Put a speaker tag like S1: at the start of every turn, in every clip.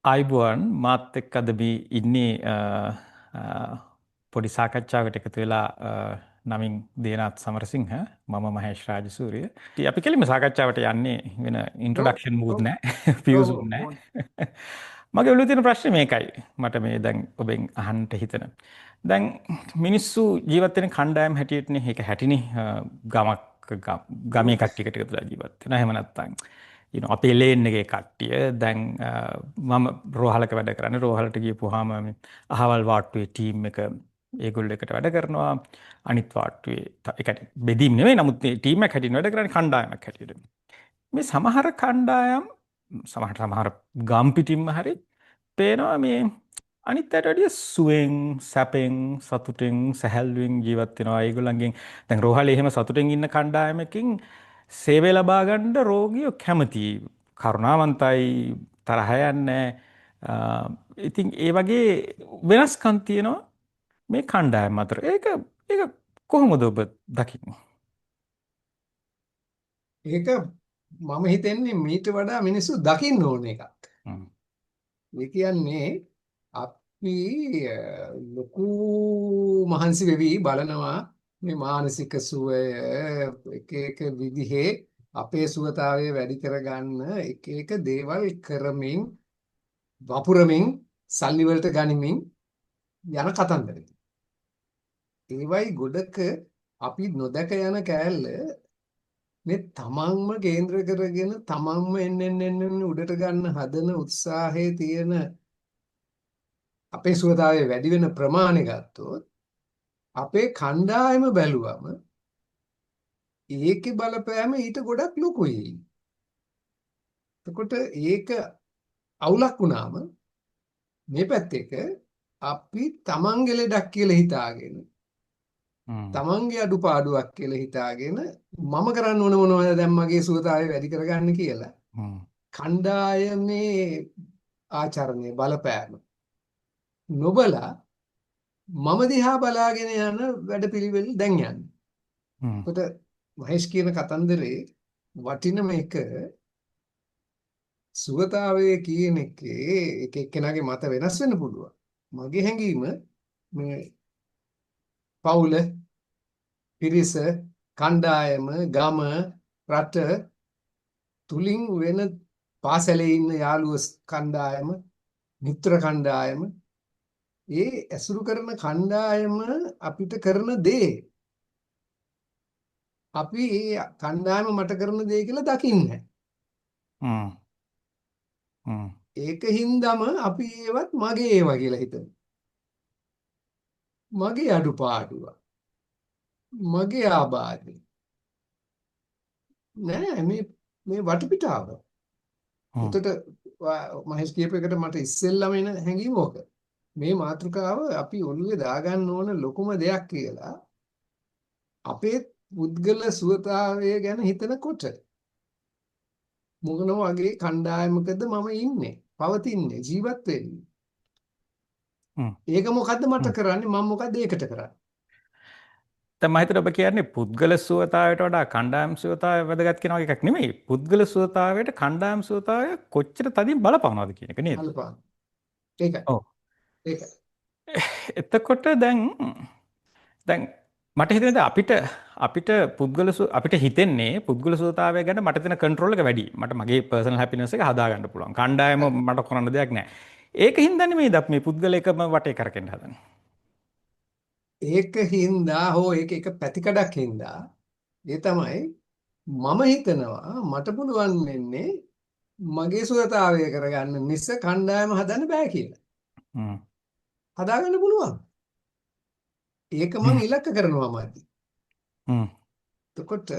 S1: ආයිබුවන් මාත් එක්ක අද මේ ඉන්නේ පොඩි සාකච්ඡාවකට එකතු වෙලා නමින් දේනාත් සමරසිංහ මම මහේෂ් රාජසූරිය. ඉතින් අපි කෙලින්ම සාකච්ඡාවට යන්නේ වෙන
S2: ඔව්
S1: ඉන්ට්‍රොඩක්ෂන් මුකුත්
S2: ඔව්
S1: නැහැ.
S2: ඔව්
S1: පියුසුම්
S2: ඔව් ඕන.
S1: නැහැ. මගේ ඔළුවේ තියෙන ප්‍රශ්නේ මේකයි. මට මේ දැන් ඔබෙන් අහන්න හිතන. දැන් මිනිස්සු ජීවත් වෙන කණ්ඩායම් හැටියටනේ ඒක හැටිනේ ගමේ
S2: ඔව්
S1: කට්ටියකට එකතු වෙලා ජීවත් වෙනවා. එහෙම නැත්නම් අපේ ලේන් එකේ කට්ටිය දැන් මම රෝහලක වැඩ කරන්නේ රෝහලට ගියපුවාම අහවල් වාට්ටුවේ ටීම් එක ඒගොල්ලෝ එකට වැඩ කරනවා අනිත් වාට්ටුවේ ඒ කියන්නේ බෙදීම් නෙවෙයි නමුත් මේ ටීම් එකක් හැටියට වැඩ කරන්නේ කණ්ඩායමක් හැටියට මේ සමහර කණ්ඩායම් සමහර ගම් පිටින්ම හරි පේනවා මේ අනිත් අයට වැඩිය සුවෙන් සැපෙන් සතුටෙන් සැහැල්ලුවෙන් ජීවත් වෙනවා ඒගොල්ලන්ගෙන් දැන් රෝහලේ එහෙම සතුටෙන් ඉන්න කණ්ඩායමකින් සේවය ලබා ගන්න රෝගියෝ කැමතියි කරුණාවන්තයි තරහ යන්නේ ඉතින් ඒ වගේ වෙනස්කම් තියෙනවා මේ කණ්ඩායම් අතර ඒක කොහොමද ඔබ දකින්නේ?
S2: ඒක මම හිතන්නේ මීට වඩා මිනිස්සු දකින්න ඕන එකක්.
S1: හ්ම්.
S2: ඒ කියන්නේ අපි ලොකු මහන්සි වෙවි බලනවා මේ මානසික සුවය එක එක විදිහේ අපේ සුවතාවය වැඩි කරගන්න එක එක දේවල් කරමින් වපුරමින් සල්ලි වලට ගනිමින් යන කතන්දර. ඒවයි ගොඩක අපි නොදක යන කෑල්ල මේ තමන්ම කේන්ද්‍ර කරගෙන තමන්ම එන්න උඩට ගන්න හදන උත්සාහයේ තියෙන අපේ සුවතාවය වැඩි වෙන ප්‍රමාණය ගත්තොත් අපේ කණ්ඩායම බැලුවම ඒකේ බලපෑම ඊට ගොඩක් ලොකුයි. එතකොට ඒක අවුලක් වුණාම මේ පැත්තේක අපි තමන්ගේ ලෙඩක් කියලා හිතාගෙන
S1: හ්ම්.
S2: තමන්ගේ අඩුපාඩුවක් කියලා හිතාගෙන මම කරන්න ඕන මොනවද දැන් මගේ සුවතාවය වැඩි කරගන්න කියලා
S1: හ්ම්.
S2: කණ්ඩායමේ ආචරණය බලපෑම නොබලා මම දිහා බලාගෙන යන වැඩපිළිවෙල දැන් යන්නේ.
S1: හ්ම්.
S2: කොට මහේෂ් කියන කතන්දරේ වටින මේක සුවතාවය කියන එකේ එක එක්කෙනාගේ මත වෙනස් වෙන්න පුළුවන්. මගේ හැඟීම මේ පවුල, පිරිස, කණ්ඩායම, ගම, රට තුලින් වෙන පාසලේ ඉන්න යාළුවෝ කණ්ඩායම, මිත්‍ර කණ්ඩායම ඒ ඇසුරු කරන කණ්ඩායම අපිට කරන දේ අපි ඒ කණ්ඩායම මට කරන දේ කියලා දකින්නේ.
S1: හ්ම්. හ්ම්.
S2: ඒකින්දම අපි ඒවත් මගේ ඒවා කියලා හිතනවා. මගේ අඩුපාඩුව. මගේ ආබාධය. නෑ මේ වටපිටාව.
S1: හ්ම්.
S2: එතකොට මහේෂ් කියපු එකට මට ඉස්සෙල්ලාම එන හැඟීම ඕක. මේ මාතෘකාව අපි ඔළුවේ දාගන්න ඕන ලොකුම දෙයක් කියලා අපේ පුද්ගල සුවතාවය ගැන හිතනකොට මොන වගේ කණ්ඩායමකද මම ඉන්නේ පවතින්නේ ජීවත් වෙන්නේ
S1: හ්ම්.
S2: ඒක මොකද්ද මට
S1: හ්ම්.
S2: කරන්නේ මම මොකද්ද ඒකට කරන්නේ
S1: දැන් මම හිතුවා ඔබ කියන්නේ පුද්ගල සුවතාවයට වඩා කණ්ඩායම් සුවතාවය වැදගත් කියන වගේ එකක් නෙමෙයි. පුද්ගල සුවතාවයට කණ්ඩායම් සුවතාවය කොච්චර තදින් බලපානවද කියන එක නේද?
S2: බලපාන ඒකයි
S1: ඔව්.
S2: ඒකයි
S1: එතකොට දැන් මට හිතෙන්නේ දැන් අපිට අපිට හිතෙන්නේ පුද්ගල සුවතාවය ගැන මට තියෙන කන්ට්‍රෝල් එක වැඩි. මට මගේ පර්සනල් හැපිනස් එක හදා ගන්න පුළුවන්. කණ්ඩායම
S2: හරි
S1: මට කරන්න දෙයක් නැහැ. ඒක හින්දා නෙමෙයිද අපි මේ පුද්ගලයෙක්ම වටේ කරකෙන්න හදන්නේ.
S2: ඒක හින්දා හෝ ඒක එක පැතිකඩක් හින්දා ඒ තමයි මම හිතනවා මට පුළුවන් වෙන්නේ මගේ සුවතාවය කරගන්න මිස කණ්ඩායම හදන්න බෑ කියලා
S1: හ්ම්.
S2: හදාගන්න පුළුවන් ඒක මං ඉලක්ක කරනවා මදි
S1: හ්ම්.
S2: එතකොට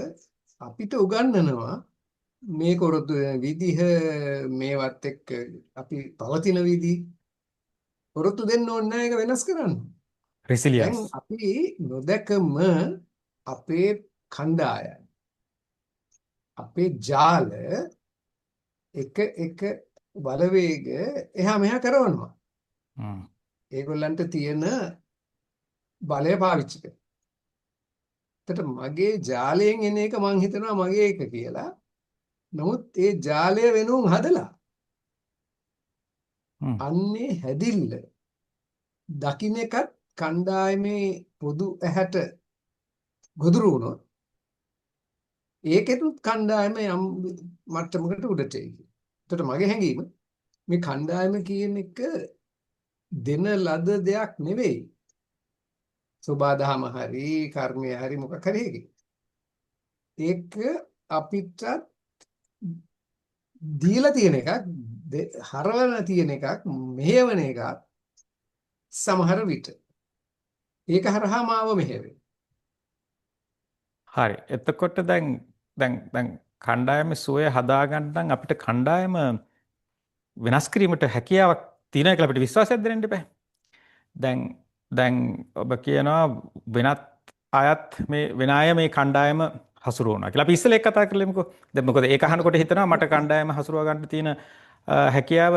S2: අපිට උගන්වනවා මේ කොරොත්තු වෙන විදිහ මේවත් එක්ක අපි පවතින විදි කොරොත්තු දෙන්න ඕනේ නැහැ ඒක වෙනස් කරන්න. දැන්
S1: රෙසිලියන්ස්.
S2: අපි නොදකම අපේ කණ්ඩායම් අපේ ජාල එක එක බලවේග එහා මෙහා කරනවා.
S1: හ්ම්.
S2: ඒගොල්ලන්ට තියෙන බලය පාවිච්චි කරනවා. එතකොට මගේ ජාලයෙන් එන එක මං හිතනවා මගේ එක කියලා. නමුත් ඒ ජාලය වෙනුම් හදලා
S1: හ්ම්.
S2: අන්නේ හැදිල්ල දකින්න එකත් කණ්ඩායමේ පොදු ඇහැට ගොදුරු වුණොත් ඒකෙතුත් කණ්ඩායම යම් මට්ටමකට උඩට එයි. එතකොට මගේ හැඟීම මේ කණ්ඩායම කියන එක දෙන ලද දෙයක් නෙවෙයි. සෝබාදහම හරි කර්මය හරි මොකක් හරි එකේ. ඒක අපිට දීලා තියෙන එකක්, හරවන තියෙන එකක්, මෙහෙවන එකක් සමහර විට. ඒක හරහා මාව මෙහෙවේ.
S1: හරි. එතකොට දැන් කණ්ඩායමේ සුවය හදාගන්න අපිට කණ්ඩායම වෙනස් කිරීමට හැකියාවක් තියෙනවා කියලා අපිට විශ්වාසයක් දෙන්න එපා. දැන් දැන් ඔබ කියනවා වෙනත් අයත් මේ වෙන අය මේ කණ්ඩායම හසුරුවනවා කියලා. අපි ඉස්සෙල්ලා ඒක කතා කරලමුකෝ. දැන් මොකද ඒක අහනකොට හිතනවා මට කණ්ඩායම හසුරුවා ගන්න තියෙන හැකියාව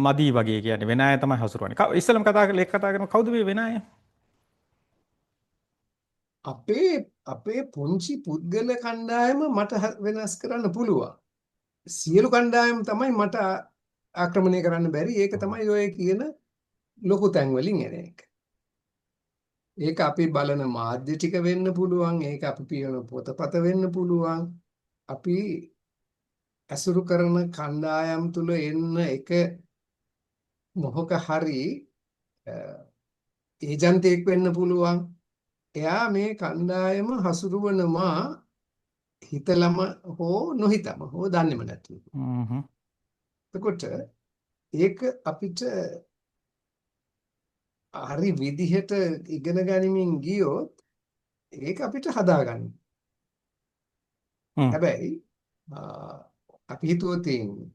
S1: මදි වගේ කියන්නේ වෙන අය තමයි හසුරුවන්නේ. ඉස්සෙල්ලාම කතා කරලා ඒක කතා කරනවා කවුද මේ වෙන අය?
S2: අපේ පුංචි පුද්ගල කණ්ඩායම මට වෙනස් කරන්න පුළුවන්. සියලු කණ්ඩායම් තමයි මට ආක්‍රමණය කරන්න බැරි. ඒක තමයි ඔය කියන ලොකු තැන් වලින් එන එක. ඒක අපි බලන මාධ්‍ය ටික වෙන්න පුළුවන්. ඒක අපි පියන පොතපත වෙන්න පුළුවන්. අපි ඇසුරු කරන කණ්ඩායම් තුල එන්න එක මොහක හරි ඒජන්තෙක් වෙන්න පුළුවන්. එයා මේ කණ්ඩායම හසුරුවනවා හිතලම හෝ නොහිතම හෝ දන්නේම නැතුව. එතකොට ඒක අපිට හරි විදිහට ඉගෙන ගනිමින් ගියොත් ඒක අපිට හදාගන්න. හැබැයි අපි හිතුව තියෙන්නේ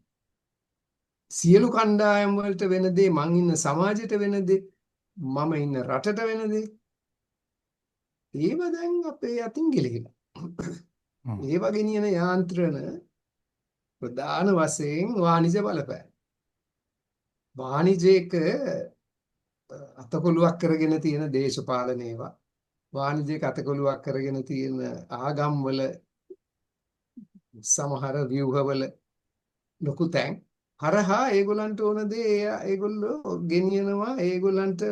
S2: සියලු කණ්ඩායම් වලට වෙන දේ, මං ඉන්න සමාජයට වෙන දේ, මම ඉන්න රටට වෙන දේ, ඒව දැන් අපේ අතින් ගිලිහිලා. ඒව ගෙනියන යාන්ත්‍රණ ප්‍රධාන වශයෙන් වාණිජ බලපෑම. වාණිජයක අතකොළුවක් කරගෙන තියෙන දේශපාලන ඒවා, වාණිජයක අතකොළුවක් කරගෙන තියෙන ආගම් වල සමහර ව්‍යුහවල ලොකු තැන් හරහා ඒගොල්ලන්ට ඕන දේ ඒගොල්ලෝ ගෙනියනවා. ඒගොල්ලන්ට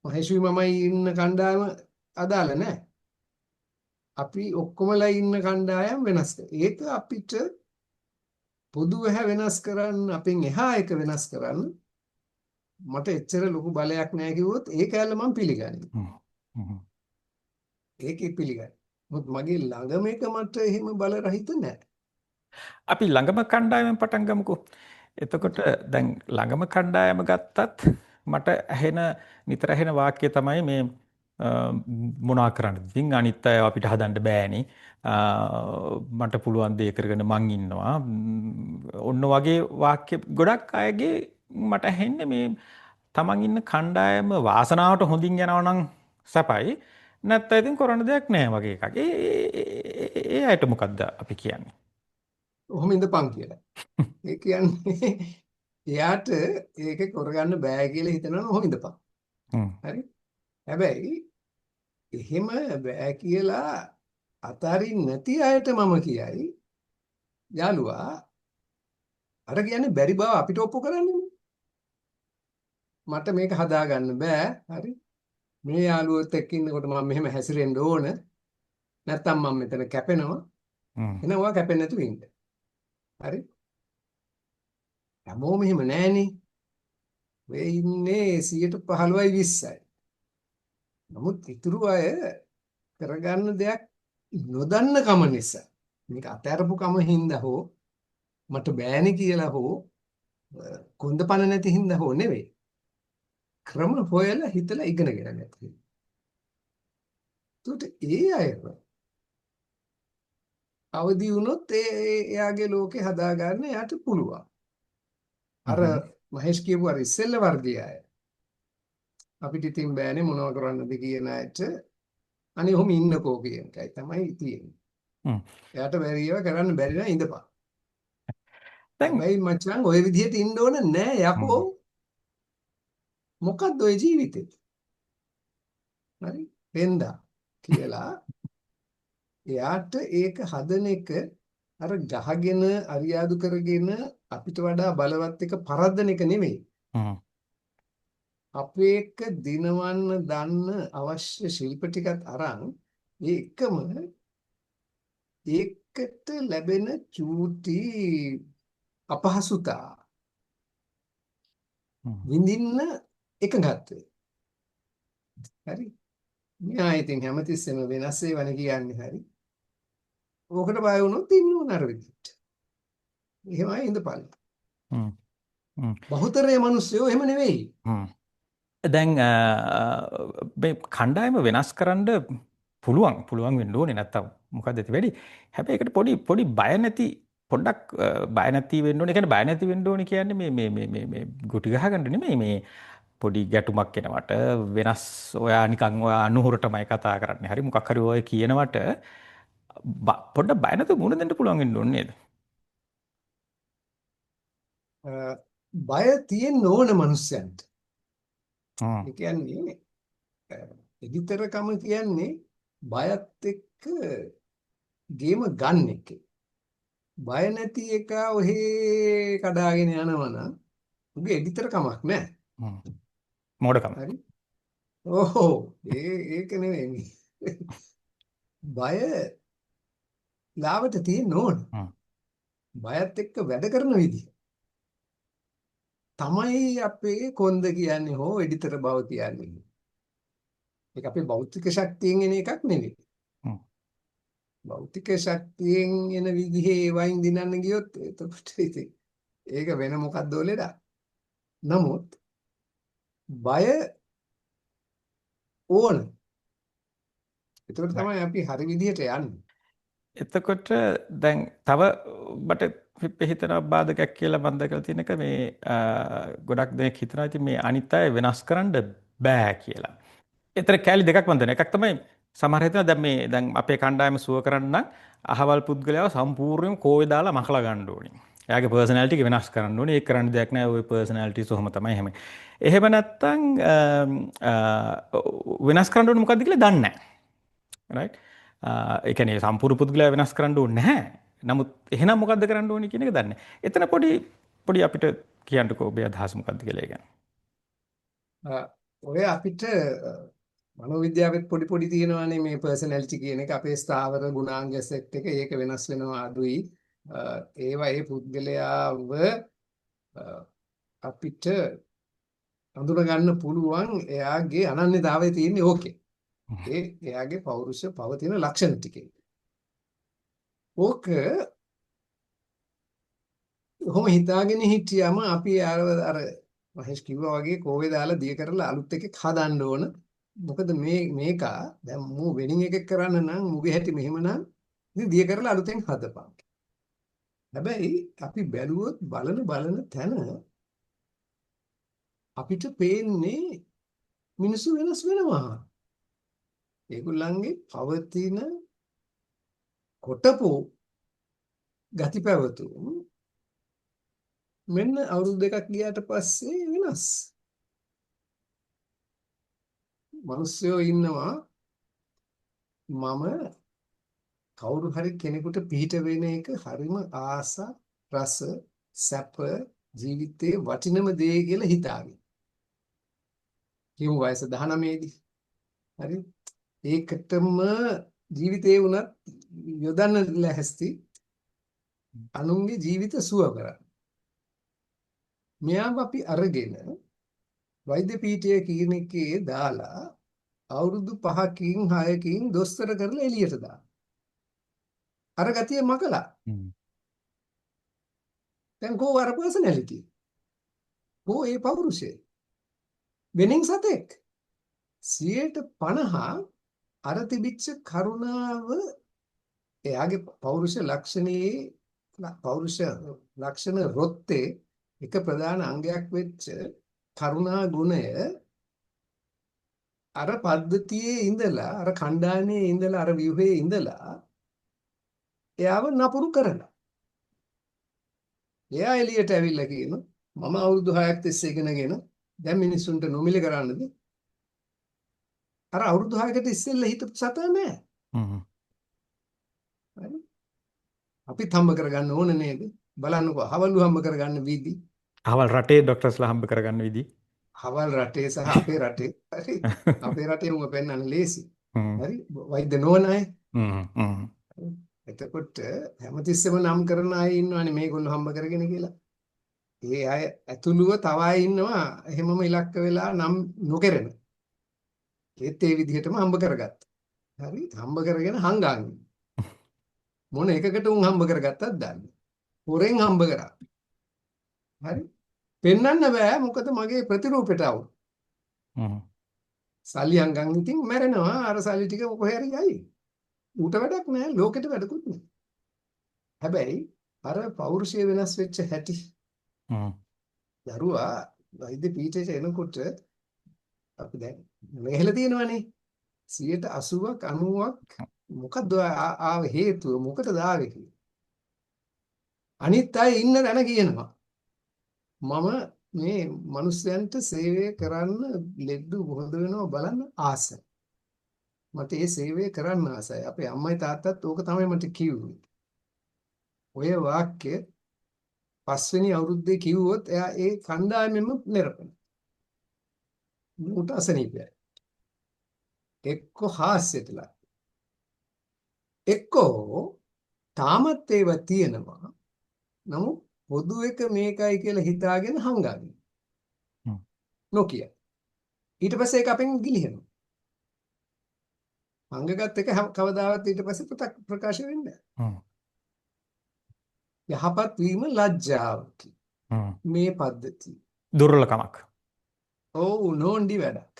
S2: මහේෂුයි මමයි ඉන්න කණ්ඩායම අදාළ නැහැ. අපි ඔක්කොමලා ඉන්න කණ්ඩායම් වෙනස් කරනවා. ඒක අපිට පොදු ඇහැ වෙනස් කරන්න, අපෙන් එහා එක වෙනස් කරන්න මට එච්චර ලොකු බලයක් නැහැ කිව්වොත් ඒක ඇල්ල මම පිළිගන්නවා. ඒකේ පිළිගන්න. මොකද මගේ ළඟම එක මට එහෙම බල රහිත නැහැ.
S1: අපි ළඟම කණ්ඩායමෙන් පටන් ගමුකෝ. එතකොට දැන් ළඟම කණ්ඩායම ගත්තත් මට නිතර ඇහෙන වාක්‍ය තමයි මේ මොනා කරන්නද? ඉතින් අනිත් අය අපිට හදන්න බෑනේ. මට පුළුවන් දේ කරගෙන මං ඉන්නවා. ඔන්න වගේ වාක්‍ය ගොඩක් අයගේ මට ඇහෙන්නේ මේ තමන් ඉන්න කණ්ඩායම වාසනාවට හොඳින් යනවා නම් සපයි. නැත්නම් ඉතින් කරන්න දෙයක් නැහැ වගේ එකක්. ඒ අයට මොකද්ද අපි කියන්නේ?
S2: ඔහොම ඉඳපන් කියලා. ඒ කියන්නේ එයාට ඒක කරගන්න බෑ කියලා හිතනවා ඔහොම ඉඳපන්. හරි? හැබැයි එහෙම බෑ කියලා අතාරින් නැති අයට මම කියයි යාළුවා අර කියන්නේ බැරි බව අපිට ඔප්පු කරන්නේ. මට මේක හදාගන්න බෑ. හරි? මේ යාළුවොත් එක්ක ඉන්නකොට මම මෙහෙම හැසිරෙන්න ඕන. නැත්තම් මම මෙතන කැපෙනවා. එනවා කැපෙන්නේ නැතුව ඉන්න. හරි? හැමෝම එහෙම නෑනේ. ඔය ඉන්නේ 15යි 20යි. නමුත් ඉතුරු අය කරගන්න දෙයක් නොදන්න කම නිසා මේක අතහැරපු කම හින්දා හෝ මට බෑනේ කියලා හෝ කොන්දපණ නැති හින්දා හෝ නෙවෙයි. ක්‍රම හොයලා හිතලා ඉගෙනගෙන නැති. ඒකට ඒ අයව අවදි වුණොත් එයාගේ ලෝකේ හදාගන්න එයාට පුළුවන්. අර මහේෂ් කියපු අර ඉස්සෙල්ල වර්ගය අය අපිට ඉතින් බෑනේ මොනව කරන්නද කියන අයට අනේ ඔහොම ඉන්නකෝ කියන එකයි තමයි තියෙන්නේ. එයාට බැරි ඒවා කරන්න බැරි නම් ඉඳපන්. හැබැයි මචං ඔය විදිහට ඉන්න ඕන නෑ යකෝ. මොකද්ද ඔය ජීවිතේ? හරි? වෙන්දා කියලා එයාට ඒක හදන එක අර ගහගෙන අරියාදු කරගෙන අපිට වඩා බලවත් එක පරද්දන එක නෙමෙයි.
S1: හ්ම්.
S2: අපේ එක්ක දිනවන්න දන්න අවශ්‍ය ශිල්ප ටිකත් අරන් ඒ එකම ඒකට ලැබෙන චූටි අපහසුතා
S1: හ්ම්.
S2: විඳින්න එකඟත්වය. හරි. මෙයා ඉතින් හැමතිස්සෙම වෙනස් ඒවානේ කියන්නේ හරි. ඕකට බය වුණොත් ඉන්න ඕන අර විදිහට. එහෙමයි ඉඳපල්ල.
S1: හ්ම්. හ්ම්.
S2: බහුතරයේ මිනිස්සුયો එහෙම නෙවෙයි.
S1: හ්ම්. දැන් මේ කණ්ඩායම වෙනස් කරන්න පුළුවන් වෙන්න ඕනේ නැත්තම් මොකක්ද ඇති වැඩි. හැබැයි ඒකට පොඩි බය නැති පොඩ්ඩක් බය නැති වෙන්න ඕනේ. ඒ කියන්නේ බය නැති වෙන්න ඕනේ කියන්නේ මේ ගුටි ගහගන්න නෙමෙයි මේ පොඩි ගැටුමක් එනවට වෙනස් ඔයා නිකන් ඔයා අනුහුරටමයි කතා කරන්නේ. හරි මොකක් හරි ඔය කියනවට පොඩ්ඩක් බය නැතුව මුණ දෙන්න පුළුවන් වෙන්න ඕනේ නේද?
S2: අ, බය තියෙන්න ඕන මිනිස්සුන්ට.
S1: හ්ම්.
S2: ඒ කියන්නේ එදිතරකම කියන්නේ බයත් එක්ක ගේම ගන්න එක. බය නැති එක ඔහේ කඩාගෙන යනවනම් උගේ එදිතරකමක් නැහැ.
S1: හ්ම්. මෝඩකම.
S2: හරි. ඕහෝ ඒක නෙවෙයි. බය ලාවට තියෙන්න ඕන.
S1: හ්ම්.
S2: බයත් එක්ක වැඩ කරන විදිහ තමයි අපේ කොන්ද කියන්නේ හෝ එඩිතර බව කියන්නේ. ඒක අපේ භෞතික ශක්තියෙන් එන එකක් නෙවෙයි.
S1: හ්ම්.
S2: භෞතික ශක්තියෙන් එන විදිහේ වයින් දිනන්න ගියොත් එතකොට ඉතින් ඒක වෙන මොකක්ද ලෙඩක්. නමුත් බය ඕන. එතකොට තමයි අපි හරි විදිහට යන්නේ.
S1: එතකොට දැන් තව මට හිතෙනවා බාධකයක් කියලා මම දැකලා තියෙන එක මේ ගොඩක් දෙනෙක් හිතනවා ඉතින් මේ අනිත් අය වෙනස් කරන්න බෑ කියලා. ඒතර කැලි දෙකක් මම දන්නවා. එකක් තමයි සමහර හිතනවා දැන් අපේ කණ්ඩායම සුව කරන්න නම් අහවල් පුද්ගලයාව සම්පූර්ණයෙන්ම කෝවේ දාලා මකලා ගන්න ඕනේ. එයාගේ පර්සනැලිටි එක වෙනස් කරන්න ඕනේ. ඒක කරන්න දෙයක් නෑ. ওই පර්සනැලිටිස් ඔහම තමයි එහෙම. එහෙම නැත්තම් වෙනස් කරන්න ඕනේ මොකද්ද කියලා දන්නේ නෑ. රයිට්. ඒ කියන්නේ සම්පූර්ණ පුද්ගලයා වෙනස් කරන්න ඕනේ නැහැ. නමුත් එහෙනම් මොකද්ද කරන්න ඕනේ කියන එක දන්නේ නැහැ. එතන පොඩි අපිට කියන්නකෝ ඔබේ අදහස මොකද්ද කියලා ඒ ගැන.
S2: ඔය අපිට මනෝවිද්‍යාවෙත් පොඩි තියෙනවානේ මේ පර්සනැලිටි කියන එක අපේ ස්ථාවර ගුණාංග සෙට් එක ඒක වෙනස් වෙනවා අඩුයි. ඒවා ඒ පුද්ගලයාව අපිට අඳුර ගන්න පුළුවන් එයාගේ අනන්‍යතාවය තියෙන්නේ ඕකේ. එයාගේ පෞරුෂ පවතින ලක්ෂණ ටිකේ. ඕක කොහොම හිතාගෙන හිටියම අපි අර මහේෂ් කිව්වා වගේ කෝවේ දාලා දිය කරලා අලුත් එකක් හදන්න ඕන. මොකද මේක දැන් මූ වෙනින් එකක් කරන්න නම් මුගේ හැටි මෙහෙමනම් ඉතින් දිය කරලා අලුතෙන් හදපන්. හැබැයි අපි බැලුවොත් බලන තැන අපිට පේන්නේ මිනිස්සු වෙනස් වෙනවා. ඒගොල්ලන්ගේ පවතින කොටපු ගති පැවතුම් මෙන්න අවුරුදු දෙකක් ගියාට පස්සේ වෙනස්. මිනිස්සුયો ඉන්නවා මම කවුරු හරි කෙනෙකුට පිහිට වෙන එක හරිම ආස රස සැප ජීවිතේ වටිනම දේ කියලා හිතාගෙන. කියමු වයස 19 දී. හරි. ඒකටම ජීවිතේ උනත් යොදන්න ලැහැස්ති අනුන්ගේ ජීවිත සුව කරන්න. මෙයාව අපි අරගෙන වෛද්‍ය පීඨයේ කිනිකේ දාලා අවුරුදු 5කින් 6කින් දොස්තර කරලා එළියට දාන. අර ගතිය මකලා. දැන් කෝ අර පර්සනැලිටි. කෝ ඒ පෞරුෂය. වෙනින් සතෙක් 50% අර තිබිච්ච කරුණාව එයාගේ පෞරුෂ ලක්ෂණ රොත්තේ එක ප්‍රධාන අංගයක් වෙච්ච කරුණා ගුණය අර පද්ධතියේ ඉඳලා අර කණ්ඩායමේ ඉඳලා අර ව්‍යුහයේ ඉඳලා එයාව නපුරු කරලා එයා එළියට ඇවිල්ලා කියන මම අවුරුදු 6ක් තිස්සේ ඉගෙනගෙන දැන් මිනිස්සුන්ට නොමිලේ කරන්නද අර අවුරුදු 6කට ඉස්සෙල්ලා හිතපු සතා නෑ. අපිත් හම්බ කරගන්න ඕන නේද? බලන්නකෝ හවලු හම්බ කරගන්න වීදි
S1: අහවල් රටේ ડોක්ටර්ස්ලා හම්බ කරගන්න විදි.
S2: හවල් රටේ සහ අපේ රටේ හරි අපේ රටේ උඹ පෙන්වන්න ලේසි.
S1: හ්ම්.
S2: හරි වෛද්‍ය නොවන අය.
S1: හ්ම්. හ්ම්.
S2: එතකොට හැමතිස්සෙම නම් කරන අය ඉන්නවනේ මේගොල්ලෝ හම්බ කරගෙන කියලා. ඒ අය ඇතුළුව තව අය ඉන්නවා එහෙමම ඉලක්ක වෙලා නම් නොකරන. ඒත් ඒ විදිහටම හම්බ කරගත්තා. හරි හම්බ කරගෙන හංගාන්නේ. මොන එකකට උන් හම්බ කරගත්තත් දන්නේ. හොරෙන් හම්බ කරා. හරි පෙන්වන්න බෑ මොකද මගේ ප්‍රතිරූපයට આવු.
S1: හ්ම්.
S2: සල්ලි හංගන් ඉතින් මැරෙනවා අර සල්ලි ටික කොහේ හරි යයි. ඌට වැඩක් නෑ ලෝකෙට වැඩකුත් නෑ. හැබැයි අර පෞරුෂය වෙනස් වෙච්ච හැටි
S1: හ්ම්.
S2: දරුවා වෛද්‍ය පීඨයට එනකොට අපි දැන් මෙහෙලා තියෙනවනේ 80ක් 90ක් මොකද්ද ආව හේතුව මොකටද ආවේ කියලා. අනිත් අය ඉන්න තැන කියනවා මම මේ මිනිස්යන්ට සේවය කරන්න ලෙඩ හොඳ වෙනවා බලන්න ආසයි. මට ඒ සේවය කරන්න ආසයි. අපේ අම්මයි තාත්තත් ඕක තමයි මට කිව්වේ. ඔය වාක්‍ය පස්වෙනි අවුරුද්දේ කිව්වොත් එයා ඒ කණ්ඩායමෙම නිරපන. ඌට අසනීපයි. එක්ක හාස්‍යයටලා. එක්කෝ තාමත් ඒවා තියෙනවා. නමුත් පොදු එක මේකයි කියලා හිතාගෙන හංගන්නේ.
S1: හ්ම්.
S2: නොකිය. ඊට පස්සේ ඒක අපෙන් ගිලිහෙනවා. හංගගත් එක කවදාවත් ඊට පස්සේ ප්‍රකාශ වෙන්නේ
S1: හ්ම්.
S2: නැහැ. යහපත් වීම ලැජ්ජාවකි.
S1: හ්ම්.
S2: මේ පද්ධතිය.
S1: දුර්වලකමක්.
S2: ඔව් නෝන්ඩි වැඩක්.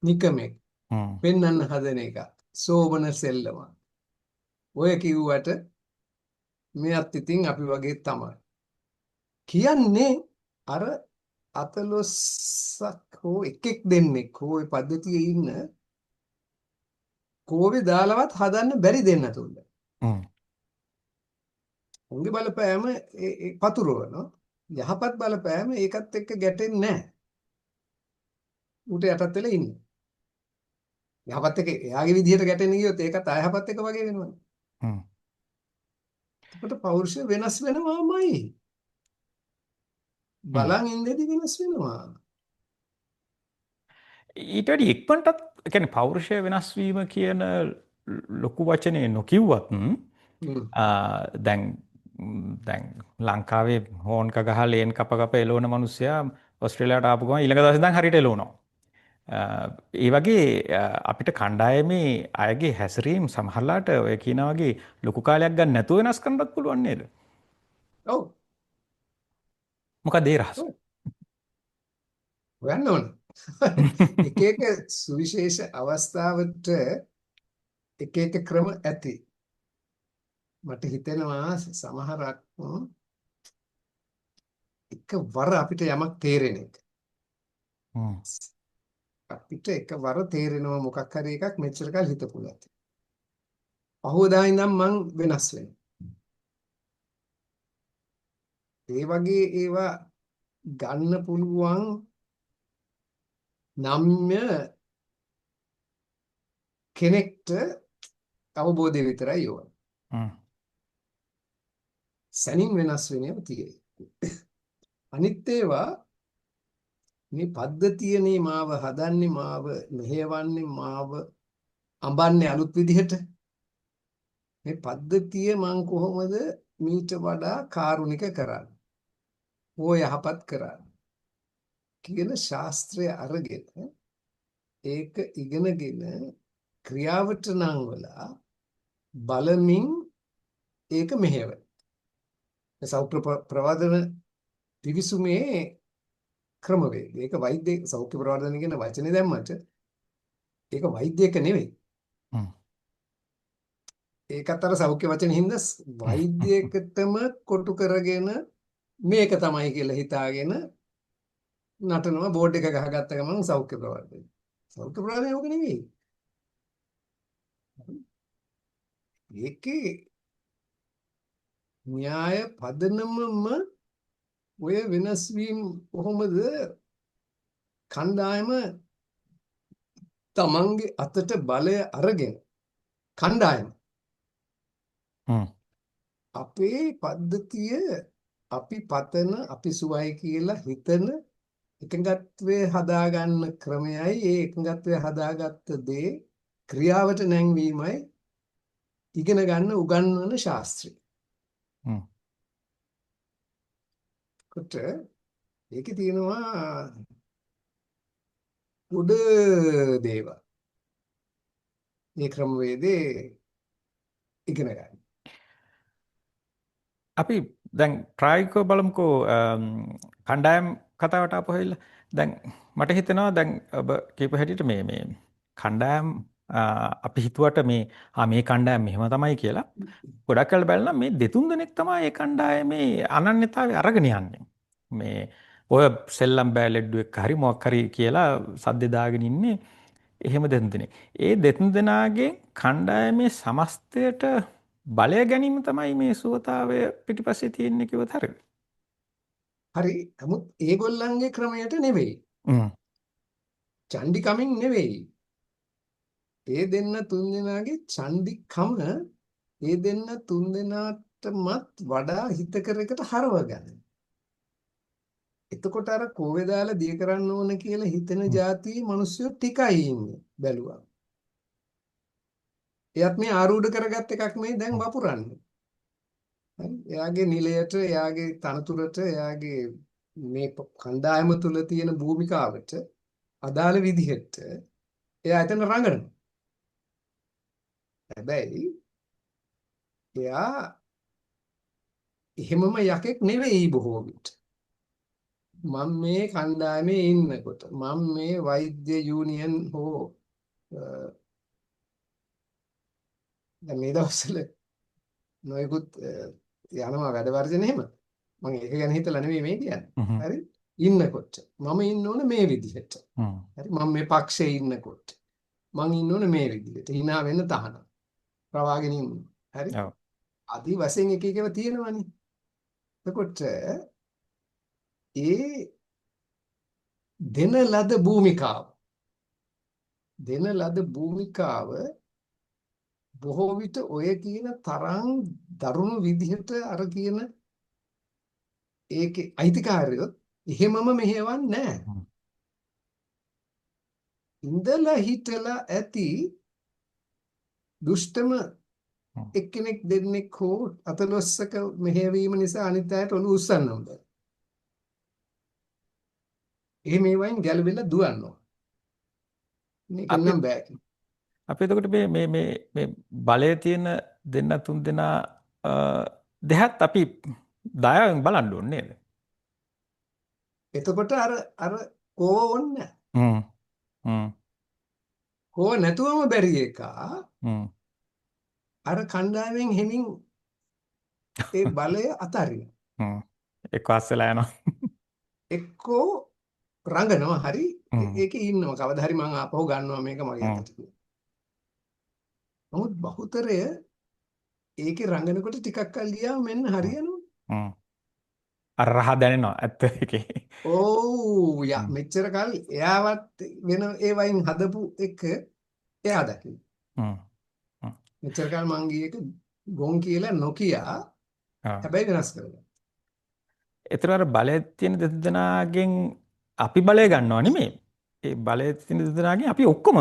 S2: නිකමෙක්
S1: හ්ම්.
S2: පෙන්වන්න හදන එක. සෝබන සෙල්ලම. ඔය කිව්වට මෙයත් ඉතින් අපි වගේ තමයි. කියන්නේ අර අතලොස්සක් හෝ එකෙක් දෙන්නෙක් හෝ ඔය පද්ධතියේ ඉන්න කෝවේ දාලවත් හදන්න බැරි දෙන්න තුන්ද.
S1: හ්ම්.
S2: උන්ගේ බලපෑම ඒ පතුරවනවා. යහපත් බලපෑම ඒකත් එක්ක ගැටෙන්නේ නැහැ. උට යටත් වෙලා ඉන්නේ. යහපත් එක එයාගේ විදිහට ගැටෙන්න ගියොත් ඒකත් අයහපත් එක වගේ වෙනවනේ.
S1: හ්ම්.
S2: එතකොට පෞරුෂය වෙනස් වෙනවාමයි.
S1: හ්ම්.
S2: බලන් ඉඳෙදි වෙනස් වෙනවා.
S1: ඊට වැඩි ඉක්මනටත් කියන්නේ පෞරුෂය වෙනස් වීම කියන ලොකු වචනේ නොකියුවත්
S2: හ්ම්.
S1: දැන් දැන් ලංකාවේ හෝන් එක ගහලා ලේන් කප කප එලවන මිනිස්සයා ඕස්ට්‍රේලියාවට ආපු ගමන් ඊළඟ දවසේ ඉඳන් හරියට එලවනවා. ඒ වගේ අපිට කණ්ඩායමේ අයගේ හැසිරීම් සමහරලාට ඔය කියනා වගේ ලොකු කාලයක් ගන්න නැතුව වෙනස් කරන්නත් පුළුවන් නේද?
S2: ඔව්.
S1: මොකද ඒ රහස?
S2: ඔව්. හොයන්න ඕන. එක එක සුවිශේෂ අවස්ථාවට එක එක ක්‍රම ඇති. මට හිතෙනවා සමහරක් එකවර අපිට යමක් තේරෙන එක.
S1: හ්ම්.
S2: අපිට එකවර තේරෙනවා මොකක් හරි එකක් මෙච්චර කල් හිතපු නැති. පහුවදා ඉඳන් මං වෙනස් වෙනවා. ඒ වගේ ඒවා ගන්න පුළුවන් නම්‍ය කෙනෙක්ට අවබෝධය විතරයි ඕන.
S1: හ්ම්.
S2: සැනින් වෙනස් වෙන ඒවා තියෙයි. අනිත් ඒවා මේ පද්ධතියනේ මාව හදන්නේ මාව මෙහෙවන්නේ මාව අඹන්නේ අලුත් විදිහට. මේ පද්ධතිය මං කොහොමද මීට වඩා කාරුණික කරන්නේ? හෝ යහපත් කරන්නේ කියන ශාස්ත්‍රය අරගෙන ඒක ඉගෙනගෙන ක්‍රියාවට නංවලා බලමින් ඒක මෙහෙවන. සෞඛ්‍ය ප්‍රවර්ධන පිවිසුමේ ක්‍රමවේද. ඒක වෛද්‍ය සෞඛ්‍ය ප්‍රවර්ධන කියන වචනේ දැම්මට ඒක වෛද්‍යක නෙවෙයි.
S1: හ්ම්.
S2: ඒකත් අර සෞඛ්‍ය වචනේ හින්දා වෛද්‍යයකටම කොටු කරගෙන මේක තමයි කියලා හිතාගෙන නටනවා බෝඩ් එක ගහගත්ත ගමන් සෞඛ්‍ය ප්‍රවර්ධන. සෞඛ්‍ය ප්‍රවර්ධනය ඕක නෙවෙයි. ඒකේ න්‍යාය පදනමම ඔය වෙනස් වීම කොහොමද කණ්ඩායම තමන්ගේ අතට බලය අරගෙන කණ්ඩායම
S1: හ්ම්.
S2: අපේ පද්ධතිය අපි පතන අපි සුවයි කියලා හිතන එකඟත්වය හදාගන්න ක්‍රමයයි ඒ එකඟත්වය හදාගත්ත දේ ක්‍රියාවට නැංවීමයි ඉගෙන ගන්න උගන්වන ශාස්ත්‍රය.
S1: හ්ම්.
S2: කොට ඒකේ තියෙනවා උඩ දේවල්. මේ ක්‍රමවේදේ ඉගෙන ගන්න.
S1: අපි දැන් ප්‍රායෝගිකව බලමුකෝ කණ්ඩායම් කතාවට ආපහු ඇවිල්ලා. දැන් මට හිතෙනවා දැන් ඔබ කියපු හැටියට මේ කණ්ඩායම් අපි හිතුවට මේ කණ්ඩායම මෙහෙම තමයි කියලා. ගොඩක් කල් බලලා මේ දෙතුන් දෙනෙක් තමයි ඒ කණ්ඩායමේ අනන්‍යතාවය අරගෙන යන්නේ. මේ ඔය සෙල්ලම් බෑ ලෙඩ්ඩුවෙක් හරි මොකක් හරි කියලා සද්ද දාගෙන ඉන්නේ එහෙම දෙතුන් දෙනෙක්. ඒ දෙතුන් දෙනාගේ කණ්ඩායමේ සමස්තයට බලය ගැනීම තමයි මේ සුවතාවය පිටිපස්සේ තියෙන්නේ කිව්වොත් හරියද?
S2: හරි. නමුත් ඒගොල්ලන්ගේ ක්‍රමයට නෙවෙයි.
S1: හ්ම්.
S2: චණ්ඩිකමින් නෙවෙයි. ඒ දෙන්න තුන් දෙනාගේ චණ්ඩිකම ඒ දෙන්න තුන් දෙනාටමත් වඩා හිතකර එකට හරව ගන්න. එතකොට අර කෝවේ දාලා දිය කරන්න ඕන කියලා හිතන જાතියේ මිනිස්සු ටිකයි ඉන්නේ බැලුවා. එයත් මේ ආරූඪ කරගත් එකක් මේ දැන් වපුරන්නේ. හරි. එයාගේ නිලයට, එයාගේ තනතුරට, එයාගේ මේ කණ්ඩායම තුල තියෙන භූමිකාවට අදාළ විදිහට එයා එතන රඟනවා. හැබැයි එයා එහෙමම යකෙක් නෙවෙයි බොහෝ විට. මම මේ කණ්ඩායමේ ඉන්නකොට මම මේ වෛද්‍ය යූනියන් හෝ දැන් මේ දවස්වල නොයෙකුත් යනවා වැඩ වර්ජන එහෙම. මම ඒක ගැන හිතලා නෙවෙයි මේ කියන්නේ. හරි? ඉන්නකොට මම ඉන්න ඕන මේ විදිහට. හරි? මම මේ පක්ෂේ ඉන්නකොට මම ඉන්න ඕන මේ විදිහට. hina වෙන්න තහනම්. ප්‍රවාගෙන ඉන්න. හරි?
S1: ඔව්.
S2: আদি වශයෙන් එක එකව තියෙනවනේ. එතකොට ඒ දෙන ලද භූමිකාව බොහෝ විට ඔය කියන තරම් දරුණු විදිහට අර කියන ඒකේ අයිතිකාරයොත් එහෙමම මෙහෙවන්නේ නැහැ. ඉඳලා හිටලා ඇති දුෂ්ටම එක්කෙනෙක් දෙන්නෙක් හෝ අතලොස්සක මෙහෙවීම නිසා අනිත් අයට ඔලු උස්සන්න හොඳ. එහෙම ඒවායින් ගැලවෙලා දුවනවා. මේක
S1: අපි
S2: නම් බෑ.
S1: අපි එතකොට මේ බලයේ තියෙන දෙන්න තුන් දෙනා දෙහත් අපි දයාවෙන් බලන්න ඕනේ නේද?
S2: එතකොට අර කෝව ඕන්නේ නැහැ.
S1: හ්ම්.
S2: කෝව නැතුවම බැරි එකා
S1: හ්ම්.
S2: අර කණ්ඩායමෙන් හෙමින් ඒ බලය අතාරිනවා.
S1: හ්ම්. එක්ක අස්සලා යනවා.
S2: එක්කෝ රඟනවා හරි ඒකේ ඉන්නවා. කවදා හරි මම ආපහු ගන්නවා මේක මගේ අතට. නමුත් බහුතරය ඒකේ රඟනකොට ටිකක් කල් ගියාම මෙන්න හරියනවා.
S1: අර රහ දැනෙනවා ඇත්ත ඒකේ.
S2: ඔව් මෙච්චර කල් එයාවත් වෙන ඒ වයින් හදපු එක එයා දකින්න. මෙච්චර කල් මං ගියේක ගොන් කියලා නොකිය හැබැයි වෙනස් කරගන්න.
S1: ඒතර අර බලය තියෙන දෙදෙනාගෙන් අපි බලය ගන්නවා නෙමෙයි. ඒ බලය තියෙන දෙදෙනාගෙන් අපි ඔක්කොම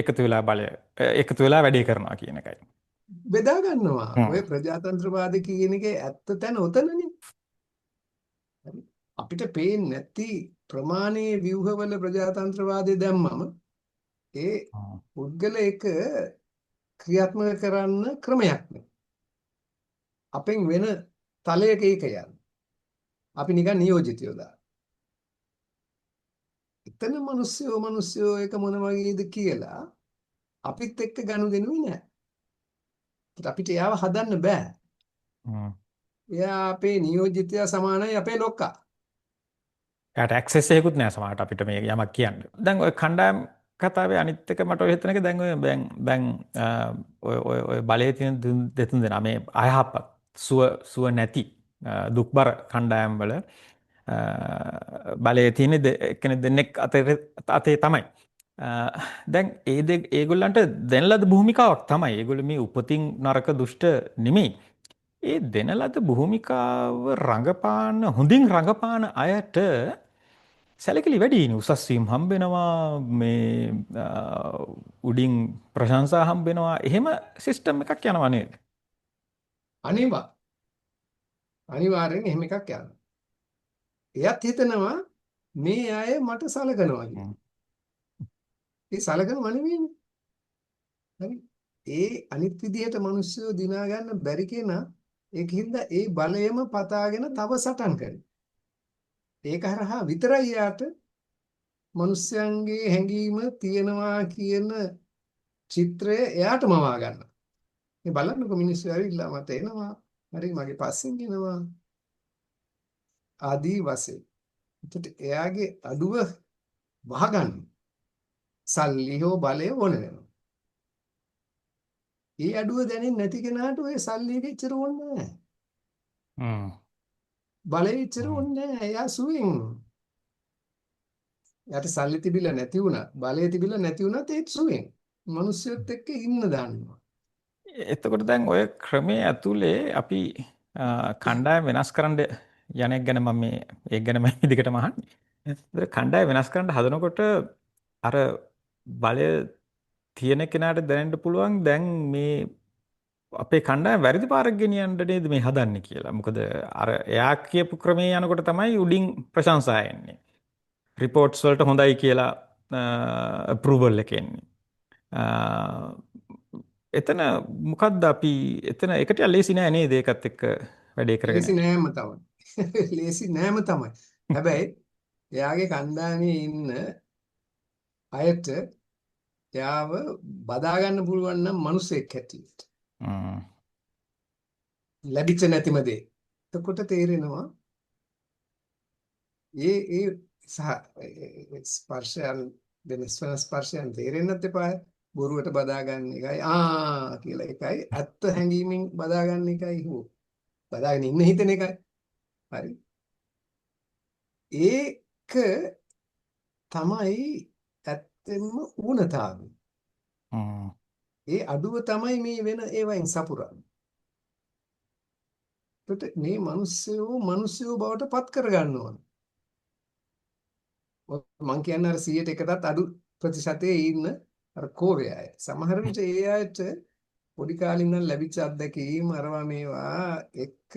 S1: එකතු වෙලා වැඩේ කරනවා කියන එකයි.
S2: බෙදා ගන්නවා. ඔය ප්‍රජාතන්ත්‍රවාදී කියන එකේ ඇත්ත තැන උතනනේ. අපිට පේන්නේ නැති ප්‍රමාණයේ ව්‍යුහවල ප්‍රජාතන්ත්‍රවාදී දැම්මම ඒ පුද්ගලයෙක් ක්‍රියාත්මක කරන්න ක්‍රමයක් නෑ. අපෙන් වෙන තලයක ඒක යන්නේ. අපි නිකන් නියෝජිතයෝ දා. එතන මිනිස්සුયો එක මොන වගේද කියලා අපිත් එක්ක ගනුදෙනුයි නෑ. අපිට එයාව හදන්න බෑ. එයා අපේ නියෝජිතයා සමානයි අපේ ලොක්කා.
S1: එයාට ඇක්සස් එකකුත් නෑ සමහරට අපිට මේ යමක් කියන්න. දැන් ඔය කණ්ඩායම් කතාවේ අනිත් එක මට ඔය හිතන එක දැන් ඔය බලයේ තියෙන දෙතුන් දෙනා මේ අයහපත් සුව නැති දුක්බර කණ්ඩායම් වල බලයේ තියෙන කෙනෙක් දෙන්නෙක් අතේ තමයි. දැන් ඒගොල්ලන්ට දැන් ලද භූමිකාවක් තමයි. ඒගොල්ලෝ මේ උපතින් නරක දුෂ්ට නෙමෙයි. ඒ දෙන ලද භූමිකාව රඟපාන හොඳින් රඟපාන අයට සැලකිලි වැඩිනේ. උසස් වීම් හම්බෙනවා මේ උඩින් ප්‍රශංසා හම්බෙනවා. එහෙම සිස්ටම් එකක් යනවා නේද?
S2: අනිවා අනිවාර්යෙන් එහෙම එකක් යනවා. එයත් හිතනවා මේ අය මට සලකනවා කියලා.
S1: හ්ම්.
S2: ඒ සලකනව නෙවෙයිනේ. හරි. ඒ අනිත් විදිහට මිනිස්සු දිනා ගන්න බැරි කෙනා ඒකින්ද ඒ බලයම පතාගෙන තව සටන් කරනවා. ඒක හරහා විතරයි යාට මිනිස්යන්ගේ හැඟීම තියෙනවා කියන චිත්‍රය එයාට මවා ගන්න. මේ බලන්නකො මිනිස්සු ඇවිල්ලා මට එනවා. හරි මගේ පස්සෙන් එනවා. ආදී වශයෙන්. එතකොට එයාගේ අඩුව වහගන්න සල්ලි හෝ බලය ඕන වෙනවා. ඒ අඩුව දැනෙන්නේ නැති කෙනාට ඔය සල්ලි එක ඉච්චර ඕනේ නැහැ.
S1: හ්ම්.
S2: බලය ඉච්චර
S1: හ්ම්.
S2: ඕනේ නැහැ. එයා සුවෙන්. යාට සල්ලි තිබිලා නැති වුණා, බලය තිබිලා නැති වුණත් ඒත් සුවෙන්. මිනිස්සුත් එක්ක ඉන්න දාන්නවා.
S1: එතකොට දැන් ඔය ක්‍රමයේ ඇතුලේ අපි කණ්ඩායම වෙනස් කරන්න යන එක ගැන මම මේ ඒක ගැන මම ඉදිකටම අහන්නේ. ඒතර කණ්ඩායම වෙනස් කරන්න හදනකොට අර බලය තියෙන කෙනාට දැනෙන්න පුළුවන් දැන් මේ අපේ කණ්ඩායම වැරදි පාරක් ගෙනියන්න නේද මේ හදන්නේ කියලා. මොකද අර එයා කියපු ක්‍රමයේ යනකොට තමයි උඩින් ප්‍රශංසා එන්නේ. රිපෝට්ස් වලට හොඳයි කියලා අප්‍රූවල් එක එන්නේ. එතන මොකද්ද අපි එතන එකට ලේසි නෑ නේද ඒකත් එක්ක වැඩේ කරගෙන
S2: ලේසි නෑම තමයි. ලේසි නෑම තමයි. හැබැයි එයාගේ කණ්ඩායමේ ඉන්න අයට එයාව බදා ගන්න පුළුවන් නම් මිනිසෙක් හැටියට.
S1: යන්න.
S2: ලැබිච්ච නැතිම දේ. එතකොට තේරෙනවා ඒ ස්පර්ශයන් වෙනස්වන ස්පර්ශයන් තේරෙන්නත් එපා. බොරුවට බදා ගන්න එකයි කියලා එකයි ඇත්ත හැඟීමෙන් බදා ගන්න එකයි හෝ බදාගෙන ඉන්න හිතන එකයි. හරි. ඒක තමයි ඇත්තෙන්ම ඌනතාවය. ඒ අඩුව තමයි මේ වෙන ඒවයින් සපුරන්නේ. ඒකට මේ මිනිස්සු බවට පත් කරගන්න ඕන. මං කියන්නේ අර 100%කටත් අඩු ප්‍රතිශතයේ ඉන්න අර කෝවේ අය. සමහර විට ඒ අයට පොඩි කාලේ ඉඳන් ලැබිච්ච අත්දැකීම් අරවා මේවා එක්ක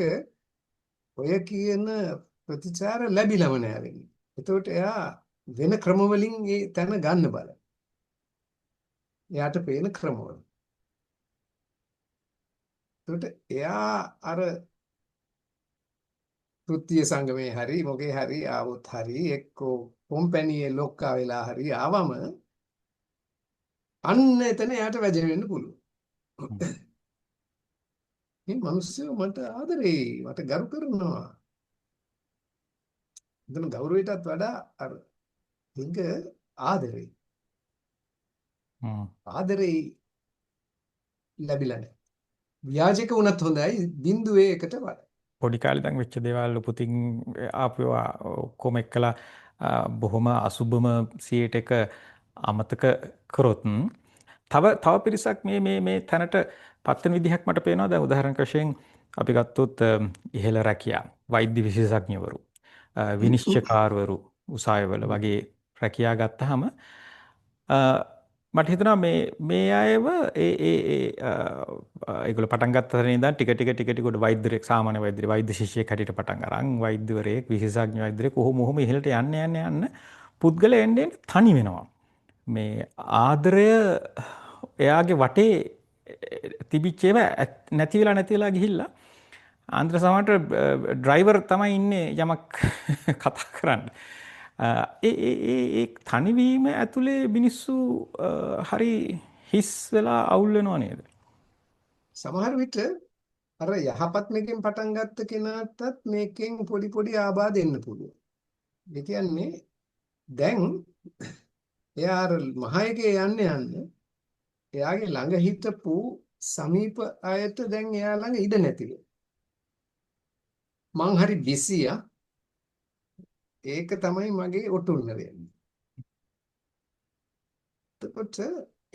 S2: ඔය කියන ප්‍රතිචාර ලැබිලම නෑ වෙන්නේ. එතකොට එයා වෙන ක්‍රමවලින් ඒ තැන ගන්න බල. එයාට පේන ක්‍රමවල. එතකොට එයා අර තෘත්‍ය සංගමේ හරි මොකේ හරි ආවොත් හරි එක්කෝ කොම්පැනියේ ලොක්කා වෙලා හරි ආවම අන්න එතන එයාට වැජෙන්න පුළුවන්. මේ මිනිස්සු මට ආදරේ මට ගරු කරනවා. එතන ගෞරවයටත් වඩා අර හිඟ ආදරේ. ආදරේ ලැබිලා නැහැ. ව්‍යාජක වුණත් හොඳයි බිඳුවේ එකට වඩා.
S1: පොඩි කාලේ ඉඳන් වෙච්ච දේවල් පුතින් ආපුවා ඔක්කොම එක්කලා බොහොම අසුබම 100ට 1 අමතක කරොත් තව පිරිසක් මේ තැනට පත් වෙන විදිහක් මට පේනවා. දැන් උදාහරණයක් වශයෙන් අපි ගත්තොත් ඉහළ රැකියා වෛද්‍ය විශේෂඥවරු විනිශ්චයකාරවරු උසාවිවල වගේ රැකියා ගත්තාම මට හිතෙනවා මේ අයව ඒගොල්ලෝ පටන් ගත්ත තැන ඉඳන් ටික වෛද්‍යරෙක් සාමාන්‍ය වෛද්‍ය ශිෂ්‍යයෙක් හැටියට පටන් අරන් වෛද්‍යවරයෙක් විශේෂඥ වෛද්‍යරයෙක් කොහොම ඉහළට යන්න පුද්ගලයා එන්නේ තනි වෙනවා. මේ ආදරය එයාගේ වටේ තිබිච්ච ඒවා නැති වෙලා ගිහිල්ලා ආන්දර සමහරට ඩ්‍රයිවර් තමයි ඉන්නේ යමක් කතා කරන්න. ඒ තනිවීම ඇතුලේ මිනිස්සු හරි හිස් වෙලා අවුල් වෙනව නේද?
S2: සමහර විට අර යහපත් මේකෙන් පටන් ගත්ත කෙනාටත් මේකෙන් පොඩි ආබාධ එන්න පුළුවන්. ඒ කියන්නේ දැන් එයා අර මහයකේ යන්න එයාගේ ළඟ හිටපු සමීප අයට දැන් එයා ළඟ ඉඩ නැතිව. මං හරි බිසියා. ඒක තමයි මගේ ඔටුන්න වෙන්නේ. එතකොට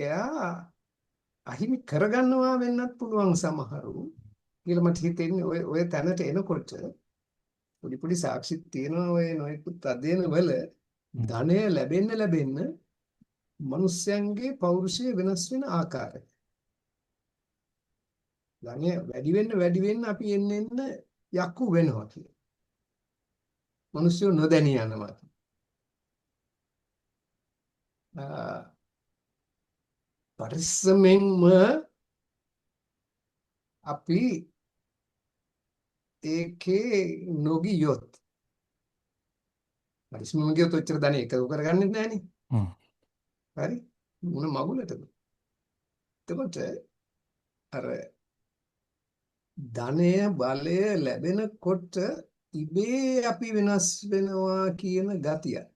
S2: එයා අහිමි කරගන්නවා වෙන්නත් පුළුවන් සමහරු. කියලා මට හිතෙන්නේ ඔය තැනට එනකොට පොඩි පොඩි සාක්ෂි තියෙනවා ඔය නොයෙකුත් අධ්‍යයන වල ධනය ලැබෙන්න මිනිස්යන්ගේ පෞරුෂය වෙනස් වෙන ආකාරය. ධනය වැඩි වෙන්න අපි එන්න යක්කු වෙනවා කියලා. මිනිස්සු නොදැනී යනවා. පරිස්සමෙන්ම අපි ඒකේ නොගියොත් පරිස්සමෙන් ගියොත් ඔච්චර ධනෙ එකතු කරගන්නෙත් නෑනේ. හරි මොන මගුලටද? එතකොට අර ධනය බලය ලැබෙනකොට ඉබේ අපි වෙනස් වෙනවා කියන ගතියත්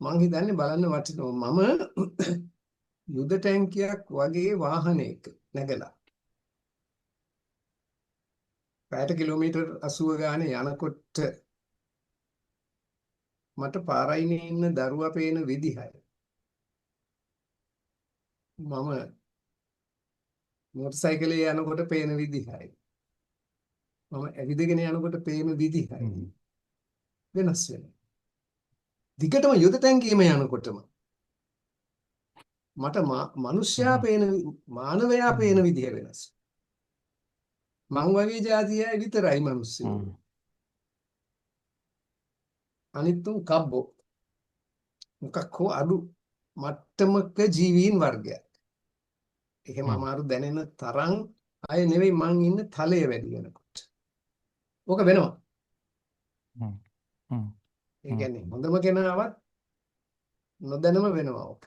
S2: මං හිතන්නේ බලන්න වටිනවා. මම යුද ටැංකියක් වගේ වාහනයක නැගලා පැයට කිලෝමීටර් 80 ගානේ යනකොට මට පාරයිනේ ඉන්න දරුවා පේන විදිහයි මම මොටර් සයිකලේ යනකොට පේන විදිහයි මම ඇවිදගෙන යනකොට පේන විදිහයි වෙනස් වෙනවා. දිගටම යුද ටැංකියේම යනකොටම මට මිනිස්සයා පේන මානවයා පේන විදිහ වෙනස්. මං වගේ જાතියයි විතරයි මිනිස්සු. අනිත් උන් කබ්බෝ මොකක් හෝ අඩු මට්ටමක ජීවීන් වර්ගයක්. එහෙම අමාරු දැනෙන තරම් අය නෙවෙයි මං ඉන්න තලය වැඩි වෙනකොට. ඕක වෙනවා. ඒ කියන්නේ හොඳම කෙනාවත් නොදැනම වෙනවා ඕක.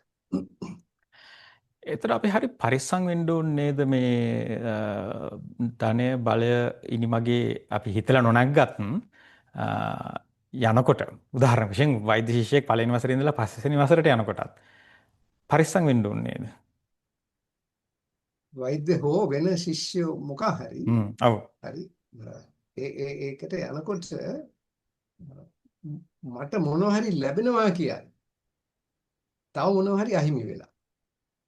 S1: එතන අපි හරි පරිස්සම් වෙන්න ඕනේ නේද මේ ධනය බලය ඉනිමගේ අපි හිතලා නොනැග්ගත් යනකොට උදාහරණ වශයෙන් වෛද්‍ය ශිෂ්‍යයෙක් පළවෙනි වසරේ ඉඳලා පස්වෙනි වසරට යනකොටත් පරිස්සම් වෙන්න ඕනේ නේද?
S2: වෛද්‍ය හෝ වෙන ශිෂ්‍ය මොකක් හරි
S1: ඔව්
S2: හරි ඒකට යනකොට මට මොනවා හරි ලැබෙනවා කියන්නේ තව මොනවා හරි අහිමි වෙලා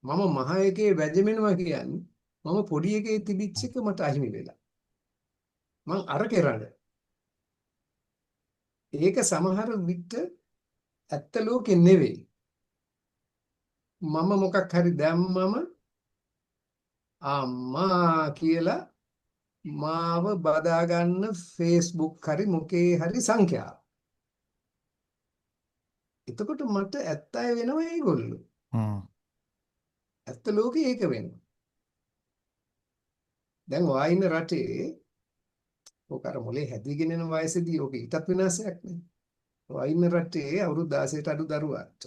S2: මම මහ එකේ වැජෙමෙනවා කියන්නේ මම පොඩි එකේ තිබිච්ච එක මට අහිමි වෙලා මං අර කෙරණ ඒක සමහර විට ඇත්ත ලෝකෙ නෙවෙයි මම මොකක් හරි දැම්මම අම්මා කියලා මාව බදා ගන්න Facebook හරි මොකේ හරි සංඛ්‍යාව. එතකොට මට ඇත්ත අය වෙනවා ඒගොල්ලෝ. ඇත්ත ලෝකේ ඒක වෙනවා. දැන් වයින් රටේ ඔක අර මොලේ හැදීගෙන යන වයසේදී ඔක ඊටත් විනාශයක් නේ. වයින් රටේ අවුරුදු 16ට අඩු දරුවාට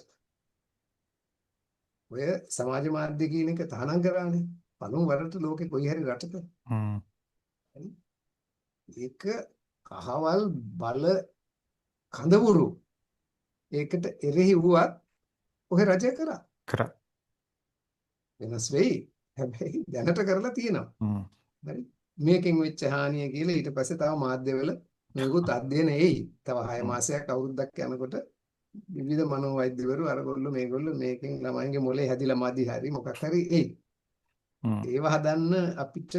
S2: ඔය සමාජ මාධ්‍ය කියන එක තහනම් කරානේ. පළමු වරට ලෝකේ කොයි හරි රටක. ඒක කහවල් බල කඳවුරු ඒකට එරෙහි වුවත් ඔහේ රජය කරා වෙනස් වෙයි හැබැයි දැනට කරලා තියෙනවා හරි මේකෙන් වෙච්ච හානිය කියලා ඊට පස්සේ තව මාධ්‍යවල මේකුත් අධ්‍යයන එයි තව 6 මාසයක් අවුරුද්දක් යනකොට විවිධ මනෝවෛද්‍යවරු අරගොල්ලෝ මේගොල්ලෝ මේකෙන් ළමයින්ගේ මොලේ හැදිලා මදි හරි මොකක් හරි එයි ඒව හදන්න අපිට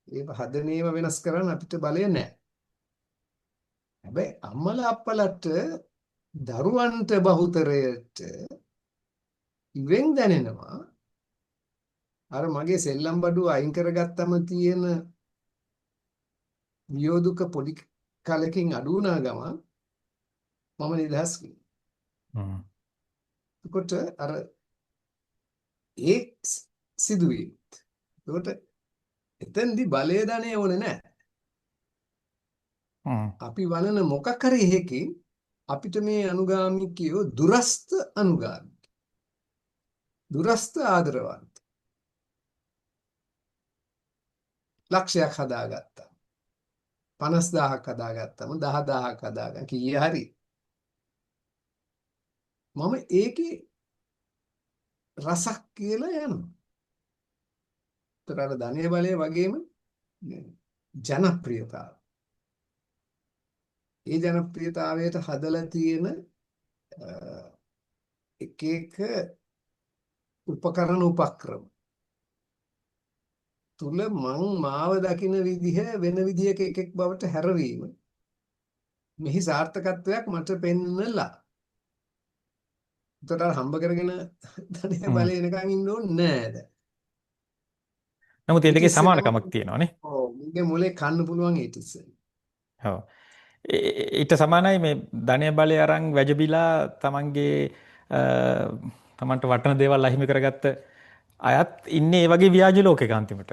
S2: ඒව හදන ඒවා වෙනස් කරන්න අපිට බලය නැහැ. හැබැයි අම්මලා අප්පලට දරුවන්ට බහුතරයට ඉවෙන් දැනෙනවා අර මගේ සෙල්ලම් බඩුව අයින් කරගත්තම තියෙන වියෝදුක පොඩි කලකින් අඩු වුණා ගමන් මම නිදහස් කිව්වා. එතකොට අර ඒ සිදුවේ. එතකොට එතෙන්දි බලය ධනෙ ඕනේ නැහැ. අපි වනන මොකක් හරි එකකින් අපිට මේ අනුගාමිකයෝ දුරස්ත අනුගාමික. දුරස්ත ආදරවන්ත. ලක්ෂයක් හදාගත්තා. 50000ක් හදාගත්තම 10000ක් හදාගන්න කීය හරි. මම ඒකේ රසක් කියලා යනවා. ඒතර අර ධනෙ බලය වගේම ජනප්‍රියතාව. ඒ ජනප්‍රියතාවයට හදලා තියෙන එක එක උපකරණ උපක්‍රම තුල මං මාව දකින විදිහ වෙන විදිහක එකෙක් බවට හැරවීම මෙහි සාර්ථකත්වයක් මට පෙන්නලා. උතට හම්බ කරගෙන ධනය
S1: හ්ම්.
S2: බලය එනකන් ඉන්න ඕනේ නෑ දැන්.
S1: නමුත් ඒ
S2: ඊට
S1: දෙකේ
S2: ඉස්සෙල්ලම
S1: සමානකමක් තියෙනවානේ.
S2: ඔව් මගේ මොලේ කන්න පුළුවන් ඊට ඉස්සෙල්ලා.
S1: ඔව්. ඊට සමානයි මේ ධනය බලය අරන් වැජබිලා තමන්ගේ අ, තමන්ට වටන දේවල් අහිමි කරගත්ත අයත් ඉන්නේ ඒ වගේ ව්‍යාජ ලෝකයක අන්තිමට.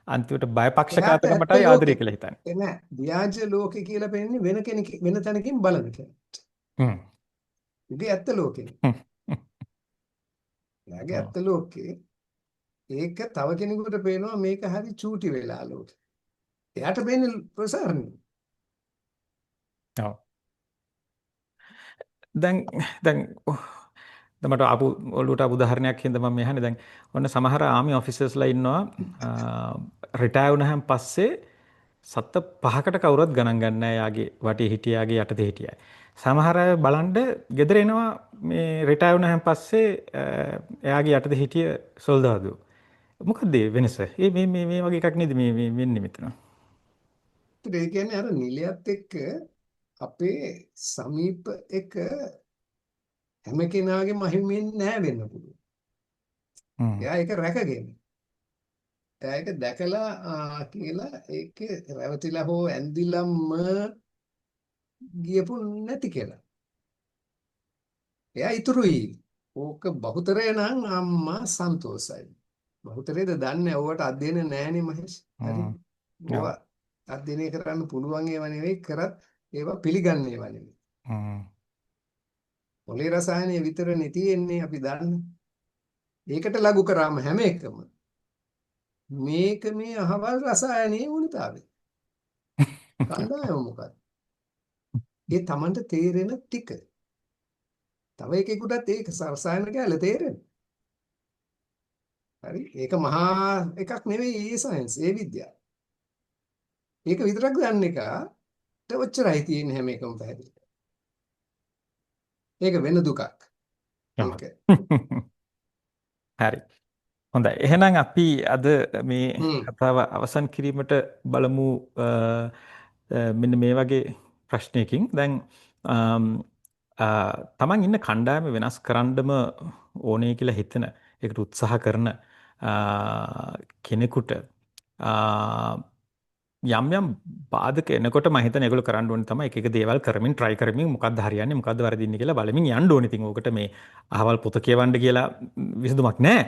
S1: අන්තිමට
S2: එයාට ඇත්ත
S1: බයපක්ෂපාතකමටයි ආදරය
S2: ලෝකෙ
S1: කියලා හිතන්නේ.
S2: නෑ. ව්‍යාජ ලෝකෙ කියලා පෙන්නේ වෙන කෙනෙක් වෙන තැනකින් බලන කෙනෙක්.
S1: හ්ම්.
S2: උගේ ඇත්ත ලෝකෙ.
S1: හ්ම්.
S2: එයාගේ
S1: ඔව්.
S2: ඇත්ත ලෝකේ ඒක තව කෙනෙකුට පේනවා මේක හරි චූටි වෙලා ලෝකෙ. එයාට පේන්නේ ප්‍රසාරණය.
S1: ඔව්. දැන් දැන් දැන් මට ආපු ඔළුවට ආපු උදාහරණයක් හින්දා මම මෙහන්නේ දැන් ඔන්න සමහර ආමි ඔෆිසර්ස්ලා ඉන්නවා රිටයර් වුණාන් පස්සේ සත්ත පහකට කවුරුත් ගණන් ගන්න නැහැ යාගේ වටේ හිටියාගේ යටතේ හිටියයි. සමහර අය බලන්න ගෙදර එනවා මේ රිටයර් වුණාන් පස්සේ එයාගේ යටතේ හිටිය සොල්දාදුවෝ. මොකද්ද ඒ වෙනස? මේ වගේ එකක් නේද මේ වෙන්නේ මෙතන.
S2: ඒ කියන්නේ අර නිලයත් එක්ක අපේ සමීප එක හැම කෙනාගේම අහිමියෙන් නෑ වෙන්න පුළුවන්.
S1: හ්ම්.
S2: එයා ඒක රැකගෙන. එයා ඒක දැකලා කියලා ඒකේ රැවටිලා හෝ ඇඳිලම ගියපු නැති කියලා. එයා ඉතුරුයි. ඕක බහුතරය නම් අම්මා සන්තෝසයි. බහුතරයද දන්නේ ඕවට අධ්‍යයන නෑනේ මහේෂ්. හරි.
S1: හ්ම්. ඔව්.
S2: ඕවා අධ්‍යයනය කරන්න පුළුවන් ඒවා නෙවෙයි කරත් ඒවා පිළිගන්න ඒවා නෙවෙයි.
S1: හ්ම්.
S2: මොලේ රසායනය විතරනේ තියෙන්නේ අපි දන්නේ. ඒකට ලඝු කරාම හැම එකම මේක මේ අහවල් රසායනයේ උණුතාවය. කණ්ඩායම මොකක්ද? ඒ Tamanට තේරෙන ටික. තව එකෙකුටත් ඒක රසායන කැල තේරෙන්නේ. හරි. ඒක මහා එකක් නෙවෙයි ඒ සයන්ස්, ඒ විද්‍යාව. ඒක විතරක් දන්න එකට ඔච්චරයි තියෙන්නේ හැම එකම පැහැදිලි. ඒක වෙන දුකක්. ඒක.
S1: හරි. හොඳයි. එහෙනම් අපි අද මේ
S2: හ්ම්.
S1: කතාව අවසන් කිරීමට බලමු මෙන්න මේ වගේ ප්‍රශ්නයකින්. දැන් අම්, තමන් ඉන්න කණ්ඩායම වෙනස් කරන්නම ඕනේ කියලා හිතන, ඒකට උත්සාහ කරන කෙනෙකුට යම් යම් බාධක එනකොට මම හිතන්නේ ඒගොල්ලෝ කරන්න ඕනේ තමයි එක එක දේවල් කරමින් try කරමින් මොකද්ද හරියන්නේ මොකද්ද වැරදින්නේ කියලා බලමින් යන්න ඕනේ. ඉතින් ඕකට මේ අහවල් පොත කියවන්න කියලා විසඳුමක් නැහැ.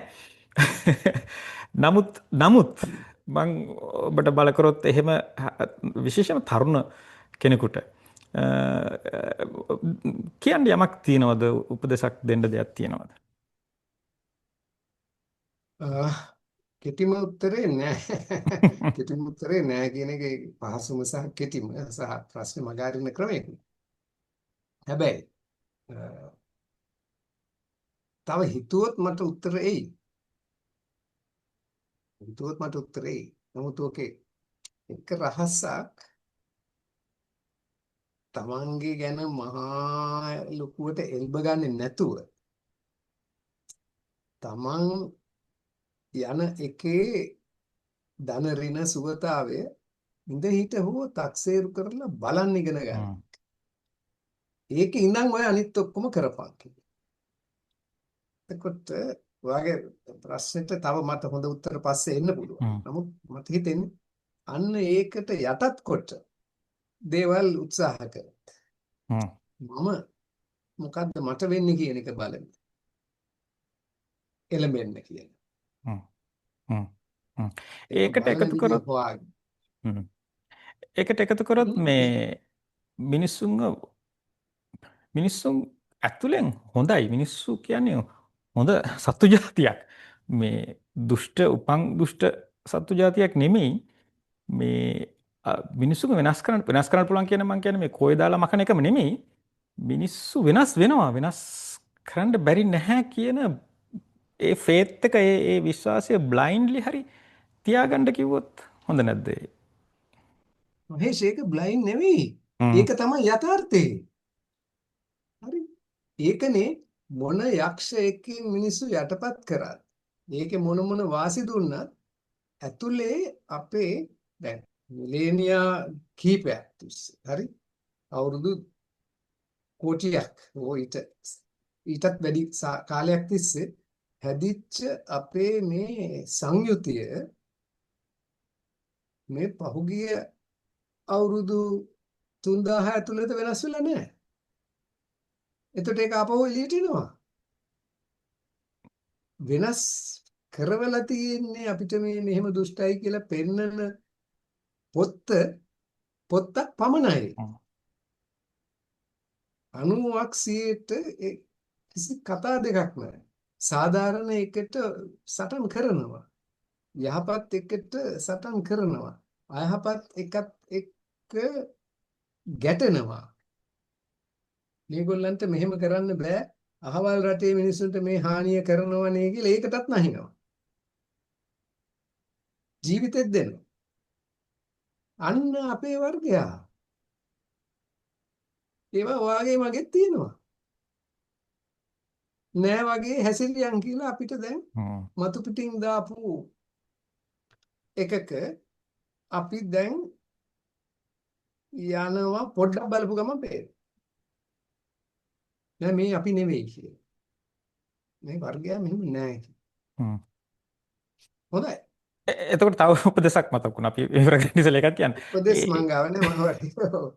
S1: නමුත් මම ඔබට බල කරොත් එහෙම විශේෂම තරුණ කෙනෙකුට කියන්න යමක් තියනවද උපදේශක් දෙන්න දෙයක් තියනවද?
S2: කෙටිම උත්තරේ නෑ. කෙටිම උත්තරේ නෑ කියන එක පහසුම සහ කෙටිම සහ ප්‍රශ්නේ මගහරින ක්‍රමයක. හැබැයි තව හිතුවොත් මට උත්තර එයි. හිතුවොත් මට උත්තර එයි. නමුත් ඔකේ එක රහසක් තමන්ගේ ගැන මහා ලොකුවට එල්බ ගන්නේ නැතුව තමන් යන එකේ ධන රින සුවතාවය ඉඳ හිට හෝ තක්සේරු කරලා බලන්න ඉගෙන ගන්න.
S1: හ්ම්.
S2: ඒක ඉඳන් ඔය අනිත් ඔක්කොම කරපන් කියලා. එතකොට ඔයාගේ ප්‍රශ්නෙට තව මට හොඳ උත්තර පස්සේ එන්න පුළුවන්.
S1: හ්ම්.
S2: නමුත් මට හිතෙන්නේ අන්න ඒකට යටත් කොට දේවල් උත්සාහ කර.
S1: හ්ම්.
S2: මම මොකද්ද මට වෙන්නේ කියන එක බලන්න. එළඹෙන්න කියන.
S1: හ්ම්. හ්ම්. හ්ම්.
S2: ඒක
S1: ඒකට
S2: බලන
S1: එකතු
S2: විදිය
S1: කරොත්
S2: හොයාගන්න.
S1: හ්ම්. ඒකට එකතු කරොත් මේ මිනිස්සුන් ඇතුලෙන් හොඳයි. මිනිස්සු කියන්නේ හොඳ සත්තු జాතියක්. මේ දුෂ්ට සත්තු జాතියක් නෙමෙයි. මේ මිනිස්සුක වෙනස් කරන්න පුළුවන් කියන මං කියන්නේ මේ කෝය දාලා මකන එකම නෙමෙයි. මිනිස්සු වෙනස් වෙනවා. වෙනස් කරන්න බැරි නැහැ කියන ඒ ෆේත් එක ඒ විශ්වාසය බ්ලයින්ඩ්ලි හරි තියාගන්න කිව්වොත් හොඳ නැද්ද?
S2: මහේෂ් ඒක බ්ලයින්ඩ් නෙවෙයි.
S1: හ්ම්.
S2: ඒක තමයි යථාර්ථය. හරි. ඒකනේ මොන යක්ෂයෙක්ගෙන් මිනිස්සු යටපත් කරත්. ඒකේ මොන වාසි දුන්නත් ඇතුලේ අපේ දැන් මිලේනියා කීපයක් තිස්සේ හරි අවුරුදු කෝටියක් ඊටත් වැඩි කාලයක් තිස්සේ හැදිච්ච අපේ මේ සංයුතිය මේ පහුගිය අවුරුදු 3000 ඇතුළත වෙනස් වෙලා නැහැ. එතකොට ඒක ආපහු එළියට එනවා. වෙනස් කරවලා තියෙන්නේ අපිට මේ මෙහෙම දුෂ්ටයි කියලා පෙන්නන පොත්තක් පමණයි. 90% කිසි කතා දෙකක් නැහැ. සාධාරණ එකට සටන් කරනවා. යහපත් එකට සටන් කරනවා. අයහපත් එකත් එක්ක ගැටෙනවා. මේගොල්ලන්ට මෙහෙම කරන්න බෑ. අහවල් රටේ මිනිස්සුන්ට මේ හානිය කරනවා නේ කියලා ඒකටත් නැහිනවා. ජීවිතෙත් දෙනවා. අන්න අපේ වර්ගයා. ඒවා වාගේ මගෙත් තියෙනවා. නෑ වගේ හැසිරියන් කියලා අපිට දැන් මතු පිටින් දාපු එකක අපි දැන් යනවා පොඩ්ඩක් බලපු ගමන් පේනවා. නෑ මේ අපි නෙවෙයි කියලා. මේ වර්ගයා මෙහෙම නෑ කියලා. හොඳයි.
S1: එතකොට තව උපදේශක් මතක් වුණා. අපි ඉවරගෙන ඉස්සෙල්ලා එකක් කියන්න.
S2: උපදේශ මංගාව නෑ මොනවද?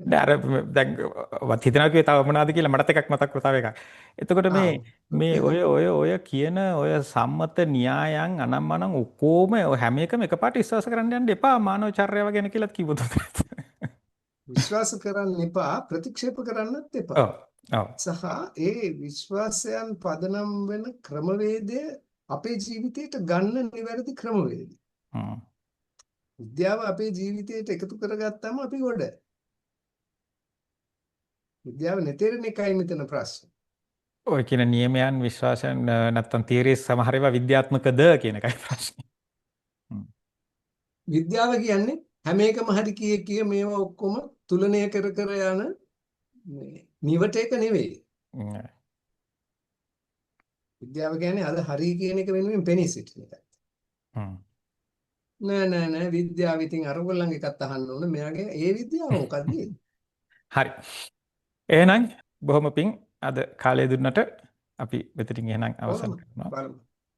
S1: දැන් දැන් වත් හිතනවා කියේ තව මොනවද කියලා මටත් එකක් මතක් වුණා තව එකක්. එතකොට මේ ඔය කියන ඔය සම්මත න්‍යායන් අනම්මනම් ඔක්කොම හැම එකම එකපාරට විශ්වාස කරන්න යන්න එපා මානව චර්යාව ගැන කියලා කිව්වොත්.
S2: විශ්වාස කරන්න එපා ප්‍රතික්ෂේප කරන්නත් එපා.
S1: ඔව්.
S2: සහ ඒ විශ්වාසයන් පදනම් වෙන ක්‍රමවේදය අපේ ජීවිතයට ගන්න නිවැරදි ක්‍රමවේදය. විද්‍යාව අපේ ජීවිතයට එකතු කරගත්තාම අපි ගොඩ. විද්‍යාව නැතේරෙන එකයි මෙතන ප්‍රශ්නේ.
S1: ඔය කියන නියමයන් විශ්වාසයන් නැත්තම් තියරිස් සමහර ඒවා විද්‍යාත්මකද කියන එකයි ප්‍රශ්නේ.
S2: විද්‍යාව කියන්නේ හැම එකම හරි කිය මේවා ඔක්කොම තුලනය කර යන නිවටේක නෙවෙයි. විද්‍යාව කියන්නේ අද හරි කියන එක වෙනුවෙන් පෙනී සිටින එකයි. නෑ විද්‍යාව ඉතින් අරගොල්ලන්ගේ එකත් අහන්න ඕන. මෙයාගේ ඒ විද්‍යාව මොකද්ද?
S1: හරි. එහෙනම් බොහොම පිං අද කාලය දුන්නට අපි මෙතනින් එහෙනම් අවසන් කරනවා.
S2: බලමු.